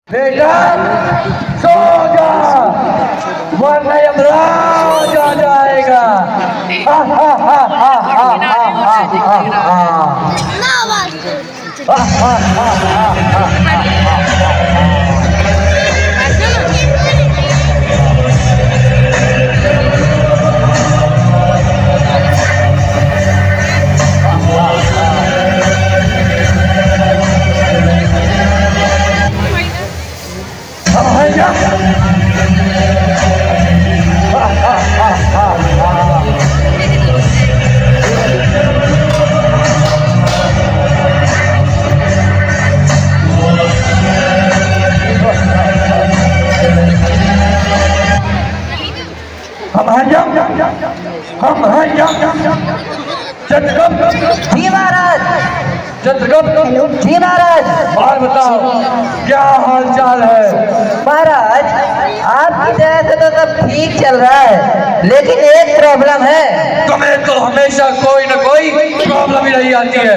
बेटा सो जा वरना यमराज आ जाएगा। हा हा हा हा हा हा जी महाराज। हेलो जी महाराज। और बताओ क्या हाल चाल है? महाराज आपकी तरह से तो सब ठीक चल रहा है, लेकिन एक प्रॉब्लम है। तुम्हें तो हमेशा कोई न कोई प्रॉब्लम ही रही आती है।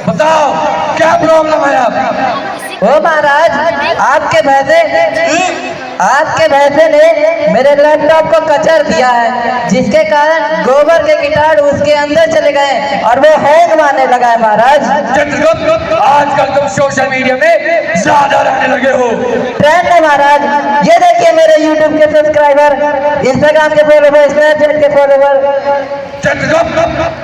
बताओ क्या प्रॉब्लम है आप? ओ महाराज आपके भैंसे ने मेरे लैपटॉप को कचर दिया है, जिसके कारण गोबर के कीटाणु उसके अंदर चले गए और वो हैंग मारने लगा है महाराज। आजकल तुम सोशल मीडिया में ज्यादा रहने लगे हो। ट्रेंड है महाराज। ये देखिए मेरे YouTube के सब्सक्राइबर, इंस्टाग्राम के फॉलोवर, स्नैपचैट के फॉलोवर।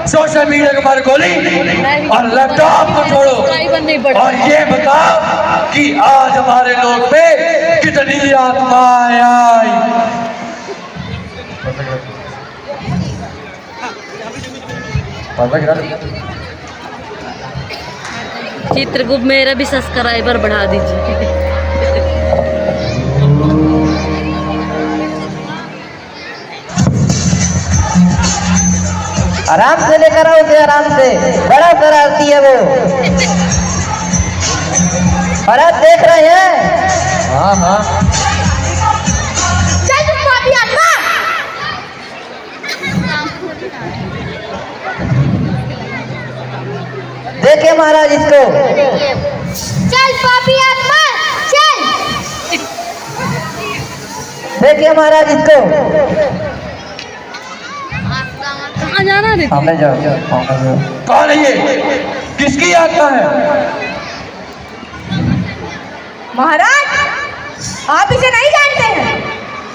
सोशल मीडिया के बारे गोली और लैपटॉप को छोड़ो और ये बताओ कि आज हमारे लोग पे कितनी आत्माएं आई। चित्रगुप्त मेरा भी सब्सक्राइबर बढ़ा दीजिए। आराम से लेकर आओ उसे, आराम से। बड़ा शरारती है वो। और आप देख रहे हैं? हाँ हाँ देखिए महाराज इसको। चल पापी आत्मा चल। देखिए महाराज इसको। कहाँ जाना रे? सामने जाओ। कौन है ये? किसकी आत्मा है? महाराज आप इसे नहीं जानते हैं,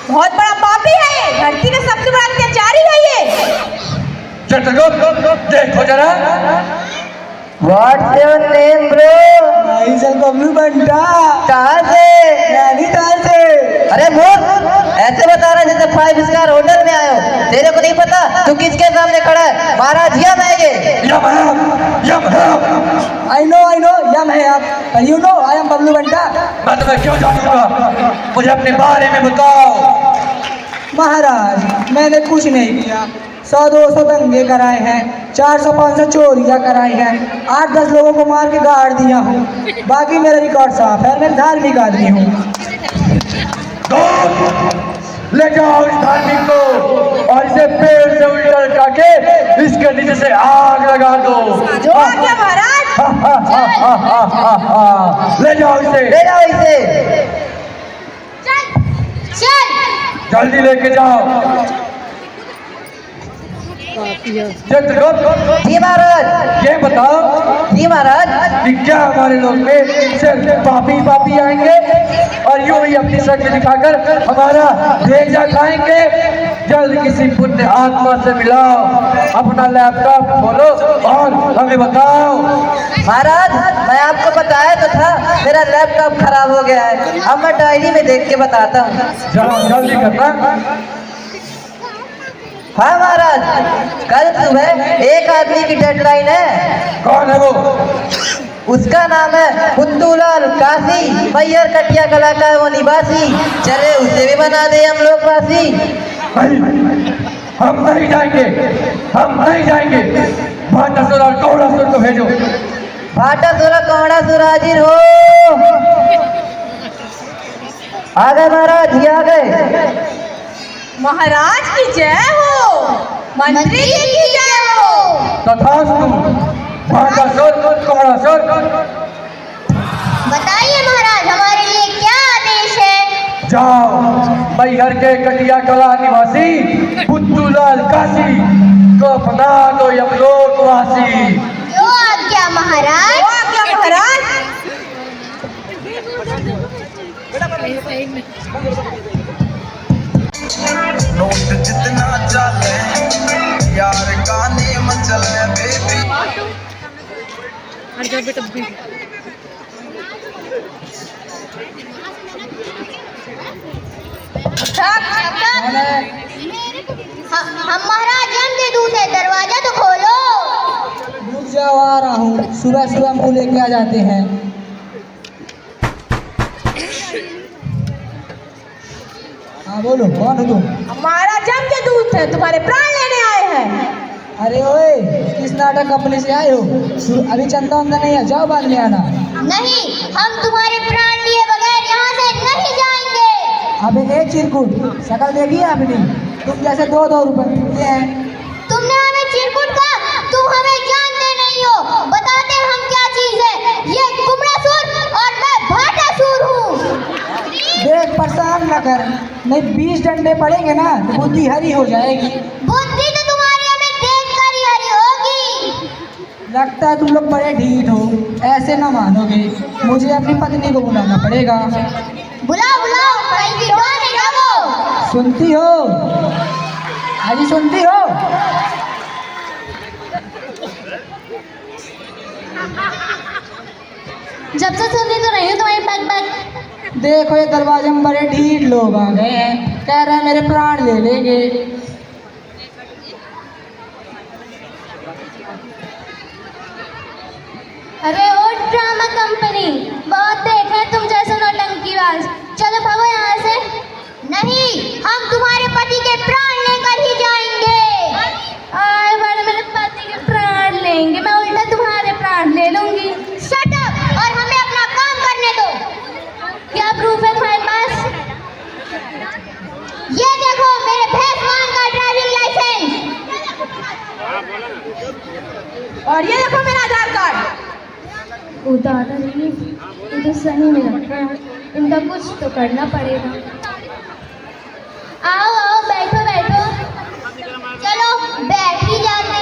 बहुत बड़ा पापी है ये, धरती का सबसे बड़ा अत्याचारी है ये। चित्रगुप्त देखो जरा। What's your name bro? Bablu बंटा। कहाँ से? नैनीताल से। अरे मूर्ख, ऐसे बता रहा है जैसे 5 स्टार होटल में आए हो। तेरे को नहीं पता तू किसके सामने खड़ा है? महाराज यम है ये। यम है। I know, यम है आप। And you know, I am Bablu बंटा। मैं तुम्हें क्यों जानूंगा? मुझे अपने बारे में बताओ। महाराज मैंने कुछ नहीं किया। 100-200 दंगे कराए हैं, 400-500 चोरियां कराई हैं, 8-10 लोगों को मार के गाड़ दिया हूँ। बाकी मेरा रिकॉर्ड साफ है, मैं धार्मिक आदमी हूँ। ले जाओ इस धार्मिक को और इसे पेड़ से उल्टा लटका के इसके नीचे से आग लगा दो। जो आ गया महाराज। ले जाओ इसे। ले जाओ इसे। चल चल जल्दी लेके जाओ। चित्रगुप्त जी महाराज। ये बताओ जी महाराज। कि क्या हमारे लोग में सिर्फ पापी पापी आएंगे और यूं ही अपनी शक्ति दिखाकर हमारा भेजा खाएंगे? जल्द किसी पुण्य आत्मा से मिलाओ, अपना लैपटॉप खोलो और हमें बताओ। महाराज मैं आपको बताया तो था, मेरा लैपटॉप खराब हो गया है। अब मैं डायरी में देख के बताता हूँ। जरा जल्दी करना। हाँ महाराज, कल सुबह एक आदमी की डेडलाइन है। कौन है वो? उसका नाम है पुत्तूलाल काशी, मैयर कटिया कला का वो निवासी। चले उसे भी बना दे हम लोग वासी। नहीं, हम नहीं जाएंगे, हम नहीं जाएंगे। भाटासुर और कौड़ासुर को भेजो। भाटासुर कौड़ासुर हाजिर हो। आ गए महाराज, ये आ गए। महाराज की जय हो, मंत्री जी की जय हो। तथास्तु। भाटासुर कौड़ासुर। बताइए महाराज हमारे लिए क्या जाओ। मैहर के कटिया कला निवासी बुद्धूलाल काशी को अपना दो यमलोक वासी। जो आज्ञा महाराज। जो आज्ञा महाराज। नोट जितना चले यार गाने में चले बेबी। हट जाओ बेटा भी। हम महाराज जम दूध है, दरवाजा तो खोलो। रुक जाओ, आ रहा हूँ। सुबह सुबह मुँह लेके आ जाते हैं। हाँ बोलो, कौन हो तुम? हमारा जम के दूध है, तुम्हारे प्राण लेने आए हैं। अरे ओए, किस नाटक कंपनी से आए हो? अभी चंदा वंदा नहीं है, जाओ बाद में आना। नहीं, हम तुम्हारे प्राण लिए बगैर यहाँ से नहीं जाएंगे। अबे एक चिरकुट, शकल देखी है आपने? तुम जैसे 2-2 रुपए मिलते हैं। तुमने हमें चिरकुट कहा, तुम हमें जानते नहीं हो। बताते हम क्या चीज है। ये कुमड़ासुर और मैं भाटासुर हूँ। देख, परेशान न कर, नहीं 20 डंडे पड़ेंगे ना तो बुद्धि हरी हो जाएगी। बुद्धि तो तुम्हारी हमें देख कर ही हरी होगी। लगता है तुम लोग बड़े ढीठ हो, ऐसे ना मानोगे। मुझे अपनी पत्नी को बुलाना पड़ेगा। बुलाओ बुलाओ, कहीं भी गाने गाओ। सुनती हो? अजी सुनती हो? जब से सुनी तो रही हूँ तुम्हारी पग पग। देखो, ये दरवाजे में बड़े ढीठ लोग आ गए हैं, कह रहे हैं मेरे प्राण ले लेंगे। अरे ओ ड्रामा कंपनी, बहुत देखा है तुम जैसे नौटंकीबाज। चलो भागो यहाँ से। नहीं, हम तुम्हारे पति के प्राण लेकर ही जाएंगे। आए वाले मेरे पति के प्राण लेंगे, मैं उल्टा तुम्हारे प्राण ले लूंगी। शट अप और हमें अपना काम करने दो। क्या प्रूफ है तुम्हारे पास? ये देखो मेरे भैंसवान का ड्राइविंग लाइसेंस। और ये देखो मेरा आधार कार्ड। वो दादाजी, ये तो सही में लगता है, इनका कुछ तो करना पड़ेगा। आओ आओ, बैठो बैठो। चलो बैठ ही जाते।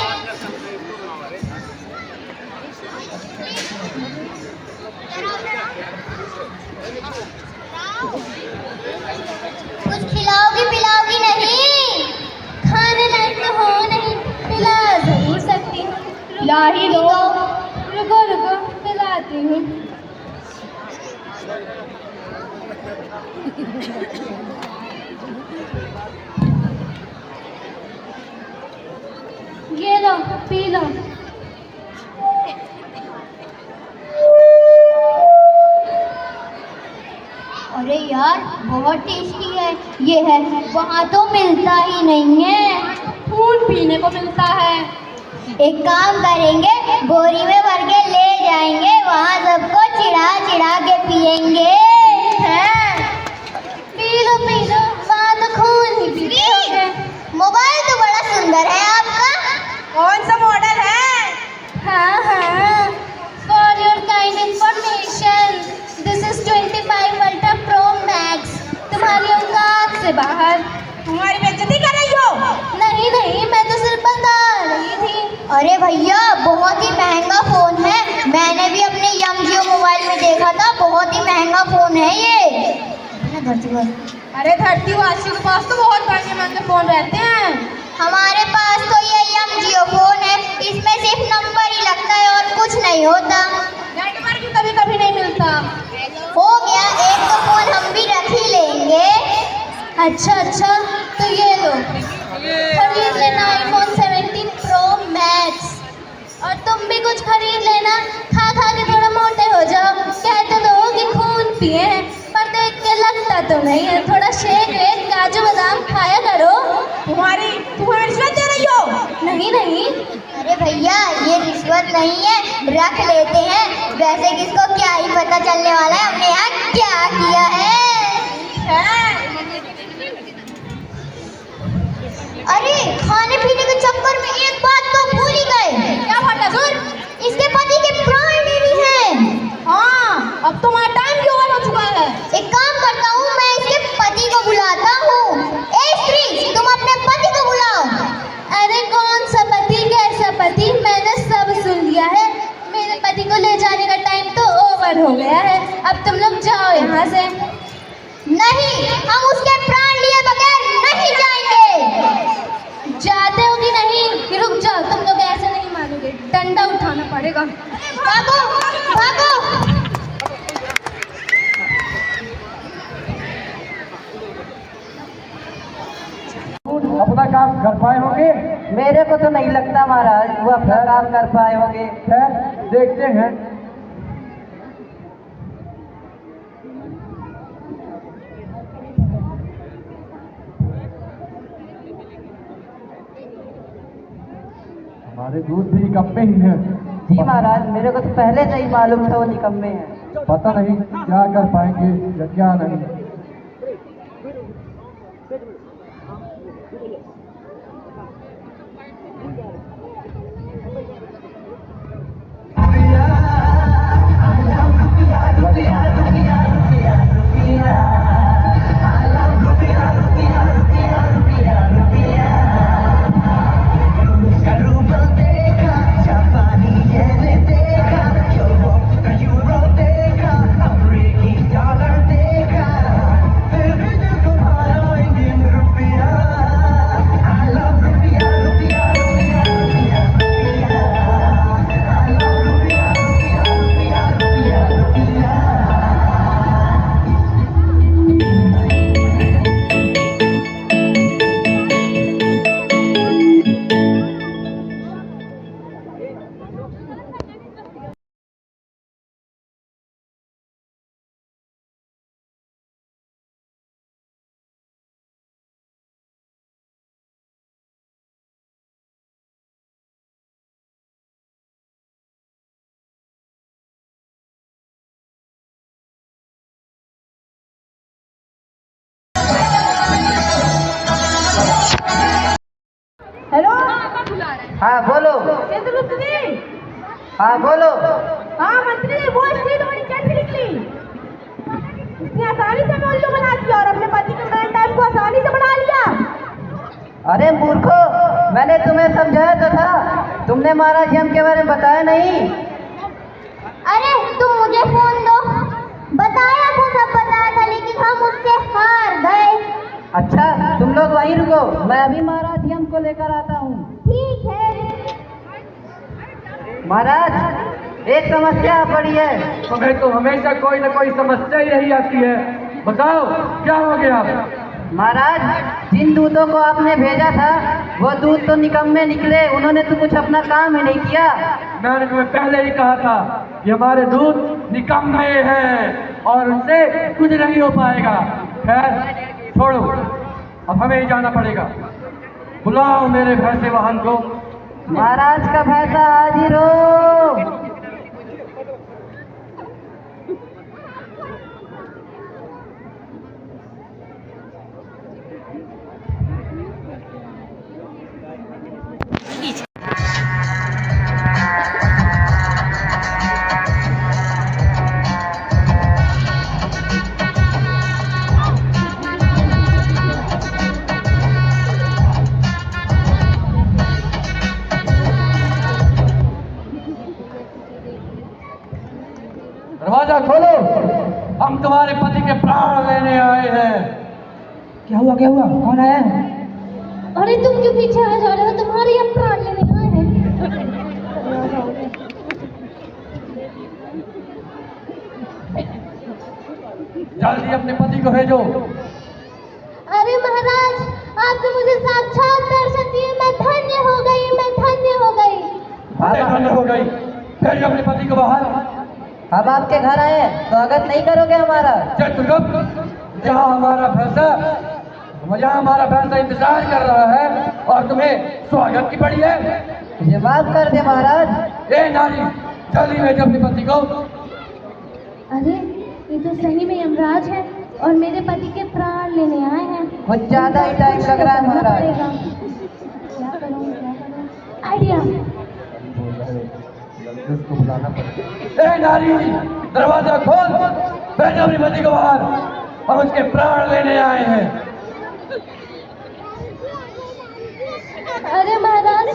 कुछ खिलाओगी पिलाओगी नहीं? खाने लायक तो हो नहीं, पिला जरूर सकती हूँ। पिला ही दो। रुको रुको, पिलाती हूँ। ये लो, पी लो। अरे यार, बहुत टेस्टी है। ये है, वहाँ तो मिलता ही नहीं है। खून पीने को मिलता है। एक काम करेंगे, बोरी में भर के ले जाएंगे, वहाँ सबको चिढ़ा चिढ़ा के पियेंगे। पी लो, वहाँ तो खून ही पीते होंगे। मोबाइल तो बड़ा सुंदर है आपका। कौन सा मॉडल है? हाँ, for your kind information, this is 25 ultra pro max. तुम्हारी औकात से बाहर। तुम्हारी बेइज्जती कर रही हो? नहीं, मैं तो सिर्फ बता रही थी। अरे भैया, बहुत ही महंगा फोन है। मैंने भी अपने यम मोबाइल में देखा था, बहुत ही महंगा फोन है ये। अरे धरतीवासी के पास तो बहुत महंगे फोन रहते हैं। हमारे पास तो ये यम फोन है, इसमें सिर्फ नंबर ही लगता है और कुछ नहीं होता। नेटवर्क कभी नहीं मिलता। हो गया, एक तो फोन हम भी रख ही लेंगे। अच्छा, तो ये लो, खरीद लेना iPhone 17 Pro Max। और तुम भी कुछ खरीद लेना, खा के थोड़ा मोटे हो जाओ। कहते तो हो कि खून पिए हैं, पर देख के लगता तो नहीं है। थोड़ा शेक वेक, काजू बादाम खाया करो। तुम्हें रिश्वत दे रही हो? नहीं। अरे भैया, ये रिश्वत नहीं है, रख लेते हैं। वैसे किसको क्या ही पता चलने वाला है हमने यहाँ क्या किया है। अरे खाने पीने के चक्कर में एक बात तो भूल ही गए। क्या बात है सर? इसके पति के प्राण ले रही हैं। हाँ, अब तुम्हारा टाइम भी ओवर हो चुका है। एक काम करता हूँ, मैं इसके पति पड़ेगा। भागो भागो। अपना काम कर पाए होंगे? मेरे को तो नहीं लगता महाराज वो अपना काम कर पाए होंगे। खैर देखते हैं। हमारे दूध भी निकम्मे ही हैं। जी महाराज, मेरे को तो पहले से ही मालूम था वो निकम्मे हैं। पता नहीं क्या कर पाएंगे या क्या नहीं। हेलो। हाँ बोलो। हाँ बोलो। हाँ मंत्री, वो स्ट्रीट वाली कैसे निकली? इतनी आसानी से मैं उल्लू बना दिया और अपने पति के मैन टाइम को आसानी से बढ़ा लिया। अरे मूर्खो, मैंने तुम्हें समझाया तो था, तुमने महाराज जी हम के बारे में बताया नहीं। अरे तुम मुझे फोन दो, बताया था, सब बताया था, लेकिन हम उससे हार गए। अच्छा तुम लोग वहीं रुको, मैं अभी महाराज जी हमको लेकर आता हूँ। ठीक है। महाराज एक समस्या पड़ी है। तुम्हें तो हमेशा कोई ना कोई समस्या ही यही आती है। बताओ क्या हो गया? महाराज जिन दूतों को आपने भेजा था वो दूत तो निकम्मे निकले, उन्होंने तो कुछ अपना काम ही नहीं किया। मैंने तुम्हें पहले ही कहा था कि हमारे दूत निकम्मे हैं और उनसे कुछ नहीं हो पाएगा। खैर छोड़ो, अब हमें ही जाना पड़ेगा। बुलाओ मेरे भैंसे वाहन को। महाराज का भैंसा हाजिर हो। दरवाजा खोलो, हम तुम्हारे पति के प्राण लेने आए हैं। क्या हुआ क्या हुआ, कौन आया है? अरे तुम क्यों पीछे आ जा रहे हो? तुम्हारे यहाँ प्राण लेने आए हैं। जल्दी अपने पति को भेजो। अरे महाराज, आपने मुझे साक्षात दर्शन दिए, मैं धन्य हो गई, मैं धन्य हो गई। धन्य हो गई। भेजो अपने पति को बाहर। हम आपके घर आए, स्वागत नहीं करोगे हमारा? जहाँ हमारा भैंसा इंतजार कर रहा है और तुम्हें स्वागत की पड़ी है। मुझे माफ कर दे महाराज। ए नारी, जल्दी भेजो अपने पति को। अरे ये तो सही में यमराज है और मेरे पति के प्राण लेने आए हैं। कुछ ज्यादा ही टाइम लग रहा है महाराज। क्या करूं आइडिया। उसको बुलाना पड़ेगा। ए नारी, दरवाजा खोल, भेजो अपने पति को बाहर, हम उसके प्राण लेने आए हैं। अरे महाराज,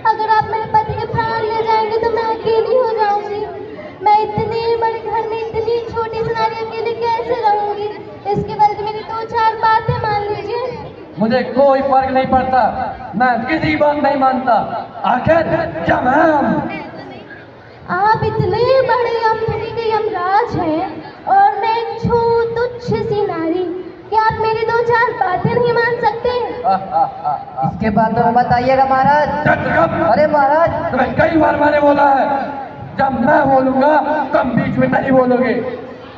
अगर आप मेरे पति के प्राण ले जाएंगे तो मैं अकेली हो जाऊंगी। मैं इतने बड़े घर में इतनी छोटी सी नारी अकेले कैसे रहूंगी? इसके बदले मेरी 2-4 बातें मान लीजिए। मुझे कोई फर्क नहीं पड़ता, मैं किसी बात नहीं मानता। आखिर जब हम आप इतने बड़े यमपुरी के यमराज हैं और मैं एक तुच्छ सी नारी, क्या आप मेरी दो चार बातें नहीं मान सकते? इसके बाद तो बताइएगा महाराज। अरे महाराज, तुम्हें कई बार मैंने बोला है, जब मैं बोलूंगा तुम बीच में नहीं बोलोगे।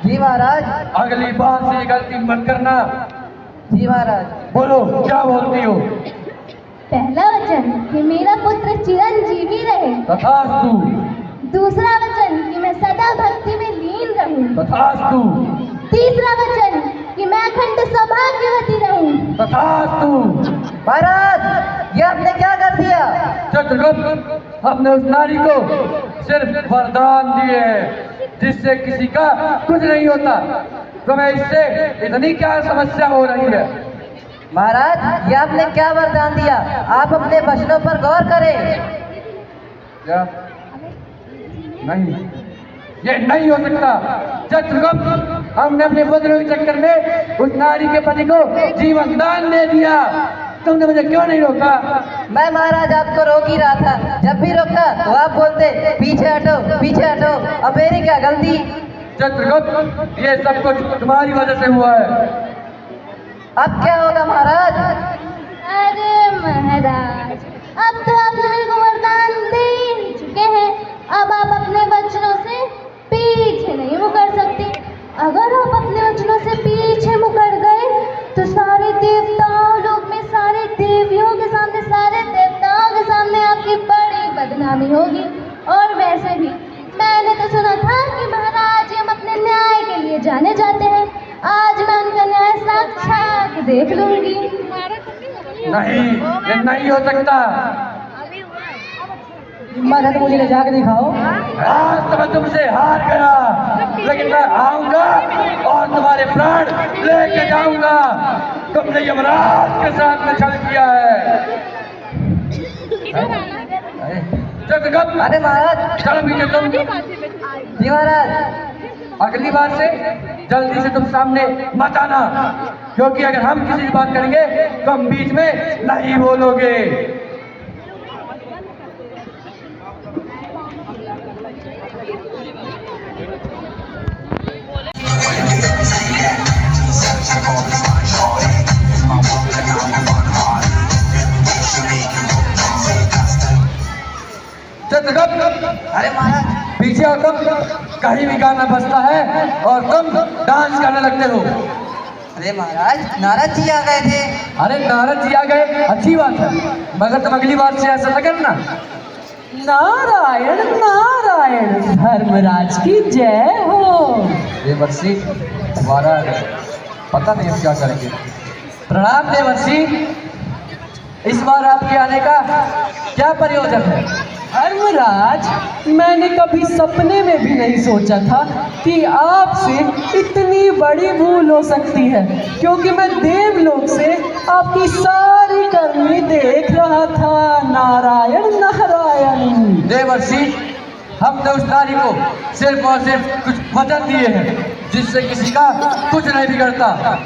जी महाराज। अगली बार से ये गलती मत करना। जी महाराज। बोलो, क्या बोलती हो? पहला वचन कि मेरा पुत्र चिरंजीवी रहे। तथास्तु। दूसरा वचन कि मैं सदा भक्ति में लीन रहूं। तथास्तु। तीसरा वचन कि मैं अखंड सौभाग्यवती रहूं। तथास्तु। महाराज, ये आपने क्या कर दिया? चित्रगुप्त, हमने उस नारी को सिर्फ वरदान दिए हैं जिससे किसी का कुछ नहीं होता। तुम्हें इससे इतनी क्या समस्या हो रही है? महाराज, ये आपने क्या वरदान दिया? आप अपने वचनों पर गौर करें। क्या? नहीं, ये नहीं हो सकता। चित्रगुप्त, हमने अपने वज्रों के चक्कर में उस नारी के पति को जीवन दान दे दिया। तुमने मुझे क्यों नहीं रोका? मैं महाराज आपको रोक ही रहा था। जब भी रोकता तो आप बोलते पीछे हटो, पीछे हटो। अब मेरी क्या गलती? चित्रगुप्त, ये सब कुछ तुम्हारी वजह से हुआ है। अब क्या होगा महाराज? अरे महाराज, अब तो आपने मेरे को वरदान दे ही चुके हैं। अब आप अपने वचनों से पीछे नहीं मुकर सकते। अगर आप अपने वचनों से पीछे मुकर गए तो सारे देवताओं लोग में, सारे देवियों के सामने, सारे देवताओं के सामने आपकी बड़ी बदनामी होगी। और वैसे भी मैंने तो सुना था कि महाराज हम अपने न्याय के लिए जाने जाते हैं। आज मैं उनका न्याय साक्षात देख लूंगी। नहीं, ये नहीं हो सकता। हिम्मत है तो मुझे ले जाकर दिखाओ। आज तो मैं तुमसे हार गया, लेकिन मैं आऊंगा और तुम्हारे प्राण लेके जाऊंगा। तुमने यमराज के साथ में छल किया है। चित्रगुप्त, अरे महाराज। चल पीछे तुम। जी महाराज। अगली बार से जल्दी से तुम सामने मत आना, क्योंकि अगर हम किसी से बात करेंगे तो हम बीच में नहीं बोलोगे। चित्रगुप्त, अरे महाराज। पीछे आओ तुम। कहीं भी गाना बजता है और तुम डांस करने लगते हो। अरे महाराज, नारद जी आ गए थे। अरे नारद जी आ गए, अच्छी बात है, मगर तुम अगली बार से ऐसा न करना। नारायण नारायण, धर्मराज की जय हो। देवर्षि, तुम्हारा पता नहीं हम क्या करेंगे। प्रणाम देवर्षि, इस बार आपके आने का क्या प्रयोजन है? धर्मराज, मैंने कभी सपने में भी नहीं सोचा था कि आपसे इतनी बड़ी भूल हो सकती है, क्योंकि मैं देवलोक से आपकी सारी करनी देख रहा था। नारायण नारायण। देवर्षि, हमने उस नारी को सिर्फ और सिर्फ कुछ वचन दिए हैं जिससे किसी का कुछ नहीं बिगड़ता।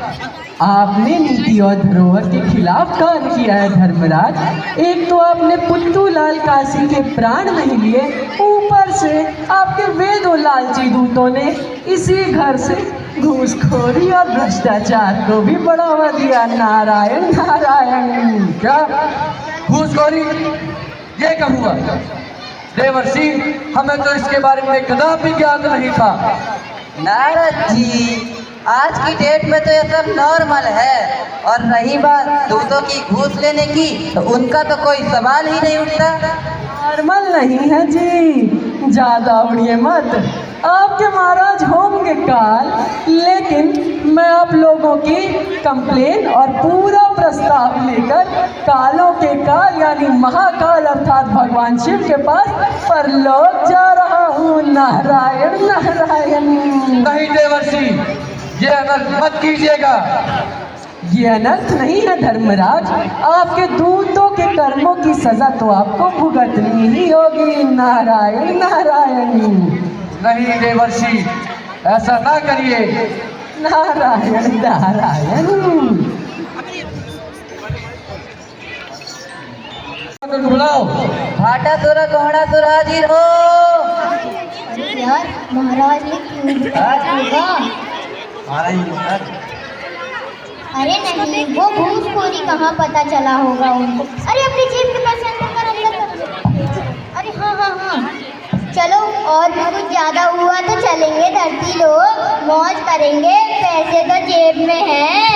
आपने नीति और धरोहर के खिलाफ कार्य किया है धर्मराज। एक तो आपने पुत्तूलाल काशी के प्राण नहीं लिए, ऊपर से आपके वेदों लालची दूतों ने इसी घर से घूसखोरी और भ्रष्टाचार को भी बढ़ावा दिया। नारायण नारायण। क्या घूसखोरी? ये कब हुआ? देवर्षि, हमें तो इसके बारे में कदापि ज्ञात नहीं था। नारद जी, आज की डेट में तो ये सब नॉर्मल है। और रही बात दूतों की घूस लेने की, तो उनका तो कोई सवाल ही नहीं उठता। नॉर्मल नहीं है जी, ज्यादा उड़िए मत। आपके महाराज होंगे काल, लेकिन मैं आप लोगों की कंप्लेन और पूरा प्रस्ताव लेकर कालों के काल यानी महाकाल अर्थात भगवान शिव के पास परलोक जा रहा हूँ। नारायण नारायण। नहीं देवर्षि, ये अनर्थ मत कीजिएगा। ये अनर्थ नहीं है धर्मराज, आपके दूतों के कर्मों की सजा तो आपको भुगतनी ही होगी। नारायण नारायण। नहीं देवर्षि, ऐसा ना करिए। नारायण नारायण। बुलाओ। भाटा सुर घोड़ा सुर हाजिर हो। यार, महाराज ने क्यों बुलाया होगा? अरे नहीं, वो घूसखोरी कहाँ पता चला होगा उनको। अरे अपनी जेब के पैसे अंदर कर। अरे हाँ हाँ हाँ, चलो और भी कुछ ज़्यादा हुआ तो चलेंगे धरती लोग, मौज करेंगे, पैसे तो जेब में हैं।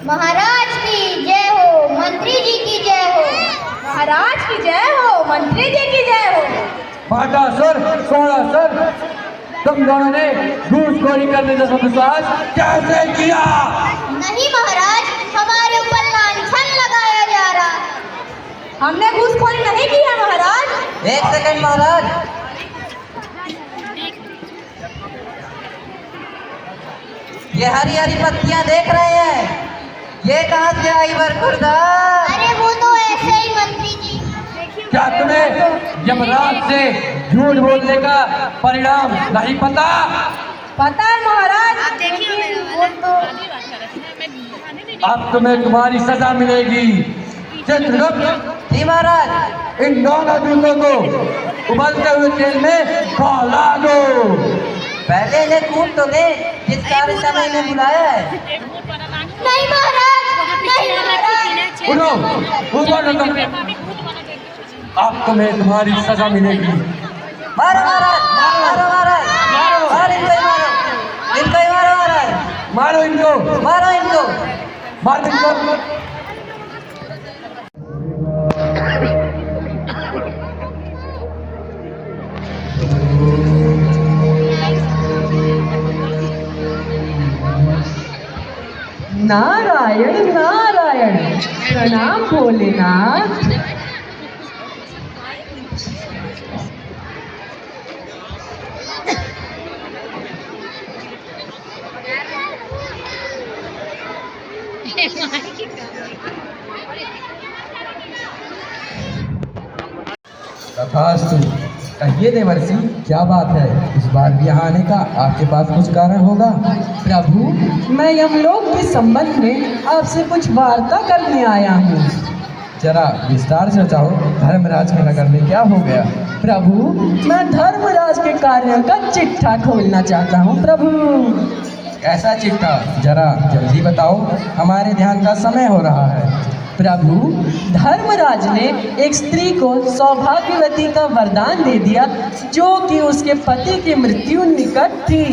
महाराज की जय हो, मंत्री जी की जय हो। महाराज की जय हो, मंत्री जी की जय हो। फाटा सर, सोना सर, तुम दोनों ने घूसखोरी करने जैसा विश्वास कैसे किया? नहीं महाराज, हमारे ऊपर लांछन लगाया जा रहा। हमने घूसखोरी नहीं की है महाराज। एक सेकंड महाराज, ये हरी हरी पत्तियां देख रहे हैं, ये कहाँ से आई बरखुरदार? अरे वो तो ऐसे ही मंत्री जी। क्या तुम्हें यमराज से झूठ बोलने का परिणाम नहीं पता? पता है महाराज। वो तो अब तुम्हें तुम्हारी सजा मिलेगी। चित्रगुप्त, जी महाराज। इन दोनों दूतों को उबलते हुए तेल में खौला दो। पहले इन्हें कूट तो दे, जिस कारण से मैंने बुलाया है। नहीं महाराज, नहीं महाराज। उठो, ऊपर उठो। अब तुम्हें तुम्हारी सजा मिलेगी। मारो महाराज, मारो महाराज, मारो इनको ही मारो, इनको ही मारो महाराज, मारो इनको, मारो इनको। मारो इनको। नारायण नारायण, प्रणाम भोलेनाथ। तथास्तु। कहिए देवर्षि, क्या बात है? इस बार भी यहाँ आने का आपके पास कुछ कारण होगा? प्रभु, मैं यमलोक के संबंध में आपसे कुछ वार्ता करने आया हूँ। जरा विस्तार से बताओ, धर्मराज के नगर में क्या हो गया? प्रभु, मैं धर्मराज के कार्यों का चिट्ठा खोलना चाहता हूँ प्रभु। कैसा चिट्ठा? जरा जल्दी बताओ, हमारे ध्यान का समय हो रहा है। प्रभु, धर्मराज ने एक स्त्री को सौभाग्यवती का वरदान दे दिया, जो कि उसके पति की मृत्यु निकट थी।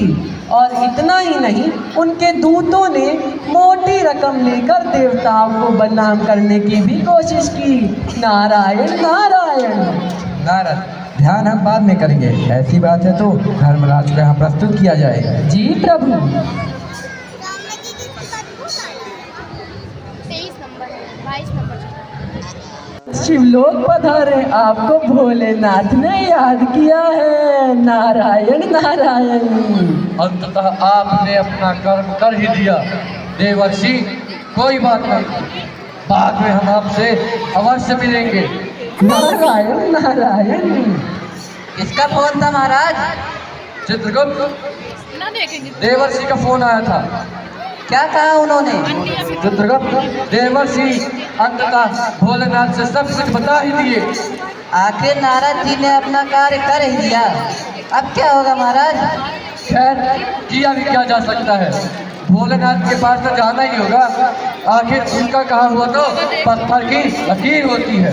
और इतना ही नहीं, उनके दूतों ने मोटी रकम लेकर देवताओं को बदनाम करने की भी कोशिश की। नारायण नारायण। नारद, ध्यान हम बाद में करेंगे। ऐसी बात है तो धर्मराज को यहाँ प्रस्तुत किया जाए। जी प्रभु। 22 नंबर। शिवलोक पधारे, आपको भोलेनाथ ने याद किया है। नारायण नारायण। अंततः आपने अपना कर्म कर ही दिया देवर्षि। कोई बात नहीं, बाद में हम आपसे अवश्य मिलेंगे। नारायण नारायण। किसका फोन था महाराज? चित्रगुप्त, देवर्षि का फोन आया था। क्या कहा उन्होंने? चित्रगुप्त, देवर्षि अंततः भोलेनाथ से सब कुछ बता ही दिए। आखिर नारद जी ने अपना कार्य कर ही दिया, अब क्या होगा महाराज? खैर, किया भी क्या जा सकता है। भोलेनाथ के पास तो जाना ही होगा। आखिर उनका कहा हुआ तो पत्थर की लकीर होती है।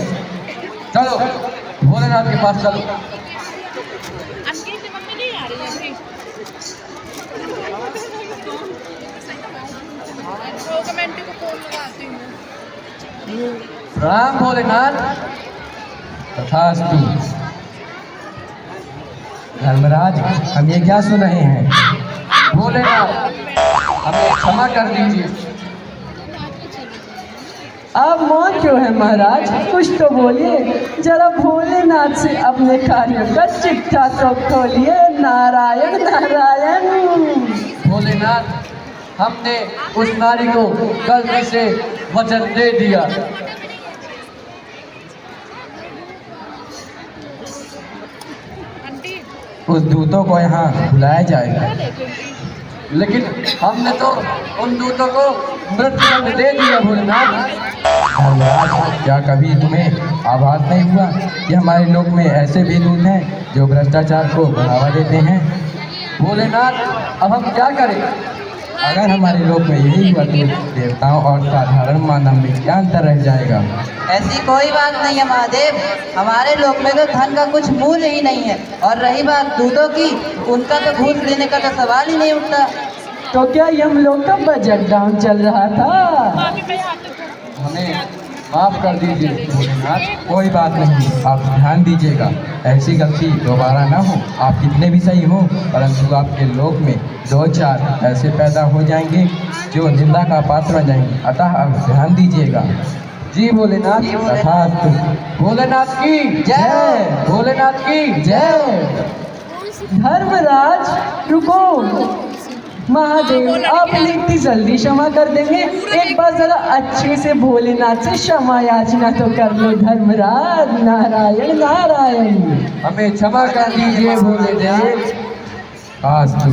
चलो भोलेनाथ के पास चलो। राम भोलेनाथ। तथास्तु। धर्मराज, हम ये क्या सुन रहे हैं? भोलेनाथ, हमें क्षमा कर दीजिए। आप मौन क्यों है महाराज? कुछ तो बोलिए। जरा भोलेनाथ से अपने कार्यों का चिट्ठा तो खोलिए। नारायण नारायण। भोलेनाथ, हमने उस नारी को गलती से वचन दे दिया। उस दूतों को यहाँ बुलाया जाएगा। लेकिन हमने तो उन दूतों को मृत्युदंड दे दिया भोलेनाथ। धर्मराज, क्या कभी तुम्हें आभास नहीं हुआ कि हमारे लोक में ऐसे भी दूत हैं जो भ्रष्टाचार को बढ़ावा देते हैं? भोलेनाथ, अब हम क्या करें? अगर हमारे लोक में यही हुआ तो देवताओं और साधारण मानव में क्या अंतर रह जाएगा? ऐसी कोई बात नहीं है महादेव, हमारे लोक में तो धन का कुछ मूल्य ही नहीं है। और रही बात दूतों की, उनका तो घूस लेने का तो सवाल ही नहीं उठता। तो क्या हम लोग का बजट डाउन चल रहा था? हमें माफ कर दीजिए भोलेनाथ। कोई बात नहीं, आप ध्यान दीजिएगा ऐसी गलती दोबारा ना हो। आप कितने भी सही हो, परंतु आपके लोक में 2-4 ऐसे पैदा हो जाएंगे जो निंदा का पात्र बन जाएंगे। अतः आप ध्यान दीजिएगा। जी भोलेनाथ। तथास्तु। भोलेनाथ की जय। भोलेनाथ की जय। धर्मराज रुको, महादेव आपने इतनी जल्दी क्षमा कर देंगे? एक बार जरा अच्छे से भोलेनाथ से क्षमा याचना तो कर लो धर्मराज। नारायण नारायण। हमें क्षमा कर दीजिए भोलेनाथ। आस्तु।